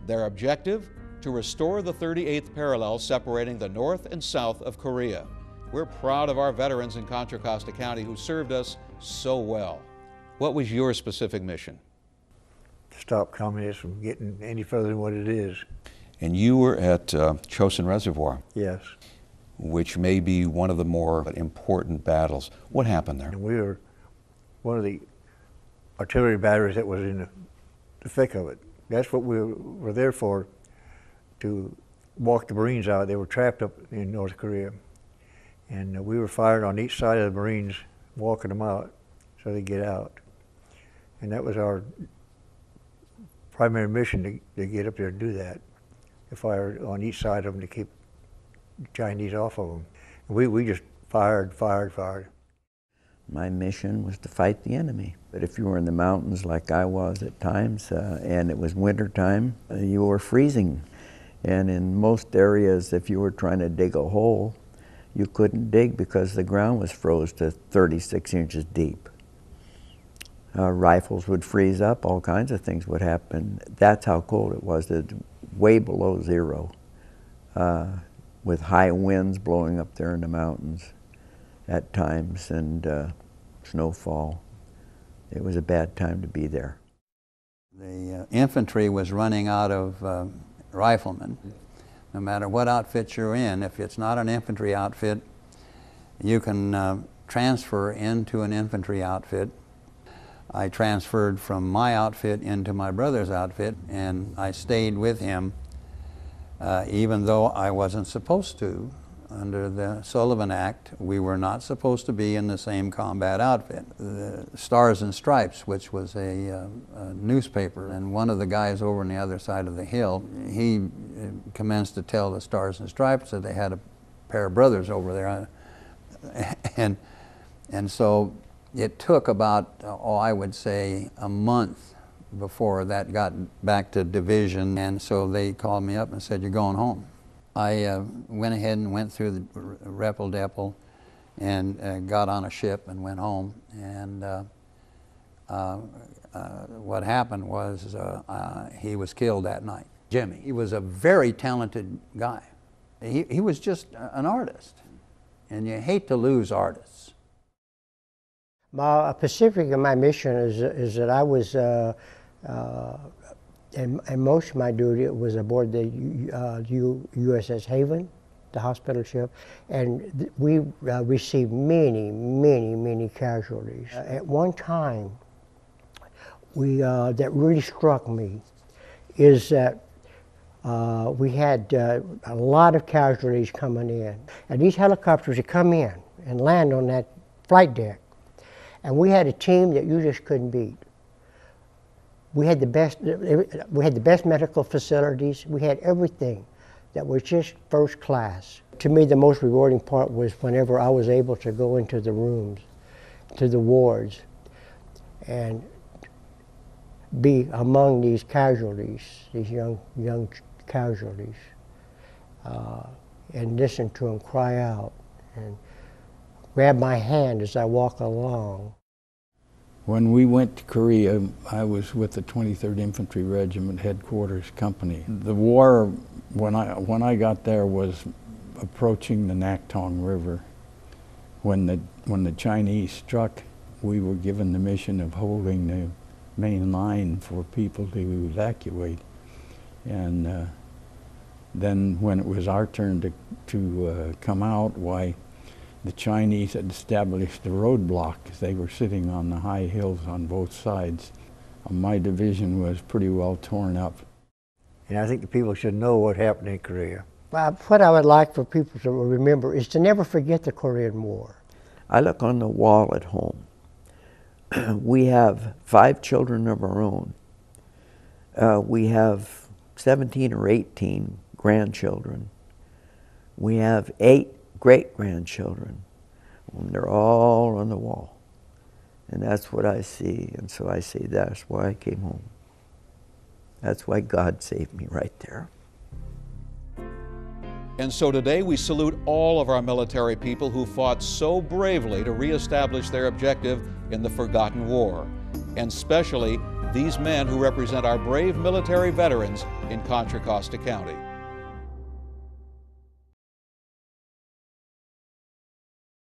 Their objective? To restore the 38th parallel separating the north and south of Korea. We're proud of our veterans in Contra Costa County who served us so well. What was your specific mission? To stop communists from getting any further than what it is. And you were at Chosun Reservoir. Yes. Which may be one of the more important battles. What happened there? And we were one of the artillery batteries that was in the thick of it. That's what we were there for, to walk the Marines out. They were trapped up in North Korea. And we were fired on each side of the Marines, walking them out so they get out. And that was our primary mission, to get up there and do that. To fire on each side of them to keep the Chinese off of them. And we just fired. My mission was to fight the enemy. But if you were in the mountains like I was at times, and it was winter time, you were freezing. And in most areas, if you were trying to dig a hole, you couldn't dig because the ground was froze to 36 inches deep. Rifles would freeze up, all kinds of things would happen. That's how cold it was, way below zero, with high winds blowing up there in the mountains at times, and snowfall. It was a bad time to be there. The infantry was running out of riflemen. No matter what outfit you're in, if it's not an infantry outfit, you can transfer into an infantry outfit. I transferred from my outfit into my brother's outfit, and I stayed with him even though I wasn't supposed to. Under the Sullivan Act, we were not supposed to be in the same combat outfit. The Stars and Stripes, which was a newspaper, and one of the guys over on the other side of the hill, he commenced to tell the Stars and Stripes that they had a pair of brothers over there. And so it took about, I would say, a month before that got back to division, and so they called me up and said, "You're going home." I went ahead and went through the Repel-Depel and got on a ship and went home. And what happened was he was killed that night. Jimmy, he was a very talented guy. He was just an artist, and you hate to lose artists. My specific of my mission is that I was, and most of my duty was aboard the USS Haven, the hospital ship, and we received many casualties. At one time, that really struck me is that we had a lot of casualties coming in. And these helicopters would come in and land on that flight deck. And we had a team that you just couldn't beat. We had the best medical facilities. We had everything that was just first class. To me, the most rewarding part was whenever I was able to go into the rooms, to the wards, and be among these casualties, these young casualties, and listen to them cry out and grab my hand as I walk along. When we went to Korea, I was with the 23rd Infantry Regiment Headquarters Company. The war, when I got there, was approaching the Naktong River. When the Chinese struck, we were given the mission of holding the main line for people to evacuate. And then when it was our turn to come out, why, the Chinese had established a roadblock. They were sitting on the high hills on both sides. My division was pretty well torn up. And I think the people should know what happened in Korea. What I would like for people to remember is to never forget the Korean War. I look on the wall at home. We have 5 children of our own. We have 17 or 18 grandchildren. We have 8 great-grandchildren. They're all on the wall. And that's what I see. And so I say, that's why I came home. That's why God saved me right there. And so today we salute all of our military people who fought so bravely to reestablish their objective in the forgotten war, and especially these men who represent our brave military veterans in Contra Costa County.